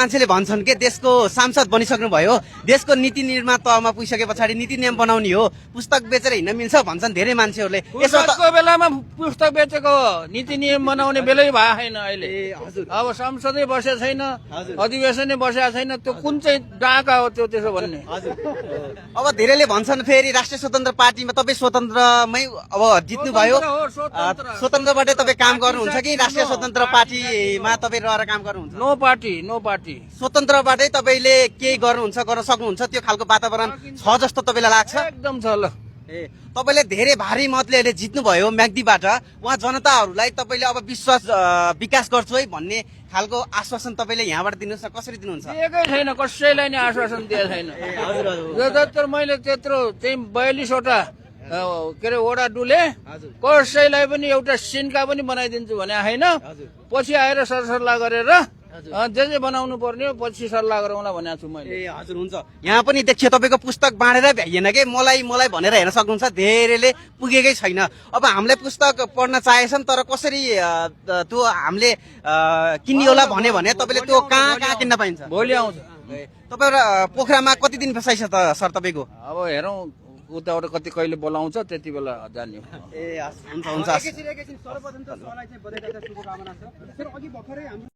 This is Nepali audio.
मान्छेले भन्छन् के देशको सांसद बनिसक्नु भयो, देशको नीति निर्माण तहमा पुगिसके पछाडि नीति नियम बनाउने हो, पुस्तक बेचेर हिँड्न मिल्छ भन्छन् धेरै मान्छेहरूले। पुस्तकको बेलामा पुस्तक बेचेको नीति नियम बनाउने बेलै भएको छैन अहिले। अब संसदै बसेको छैन, अधिवेशनै बसेको छैन, त्यो कुन चाहिँ डाका हो त्यो त्यसो भन्ने। अब धेरैले भन्छन् फेरि राष्ट्रिय स्वतन्त्र पार्टीमा तपाईँ स्वतन्त्रमै अब जित्नु भयो, स्वतन्त्रबाटै तपाईँ काम गर्नुहुन्छ कि राष्ट्रिय स्वतन्त्र पार्टीमा तपाईँ रहेर काम गर्नुहुन्छ? नो पार्टी स्वतन्त्रबाटै तपाईँले केही गर्नुहुन्छ, गर्न सक्नुहुन्छ, त्यो खालको वातावरण छ जस्तो तपाईँलाई लाग्छ? एकदम छ ल। तपाईँले धेरै भारी मतले अहिले जित्नुभयो म्याग्दीबाट, उहाँ जनताहरूलाई तपाईँले अब विकास गर्छु है भन्ने खालको आश्वासन तपाईँले यहाँबाट दिनुहोस् न, कसरी दिनुहुन्छ? दिएकै छैन, कसैलाई नै आश्वासन दिएको छैन। जतातर मैले त्यत्रो चाहिँ 42वटा के अरे वडा डुले, कसैलाई पनि एउटा सिन्का पनि बनाइदिन्छु भने होइन। पछि आएर सरसल्लाह गरेर जे बनाउनु पर्ने हो पछि सल्लाह गरौँला भनेको छु मैले। हजुर हुन्छ। यहाँ पनि देखियो तपाईँको पुस्तक बाँडेर भ्याइएन के मलाई भनेर हेर्न सक्नुहुन्छ, धेरैले पुगेकै छैन। अब हामीले पुस्तक पढ्न चाहेछन् तर कसरी त्यो हामीले किन्ने होला भने तपाईँले त्यो कहाँ किन्न पाइन्छ? भोलि आउँछ। तपाईँ पोखरामा कति दिन बसाइछ त सर तपाईँको? अब हेरौँ उताबाट कति कहिले बोलाउँछ त्यति बेला जाने। हुन्छ हुन्छ।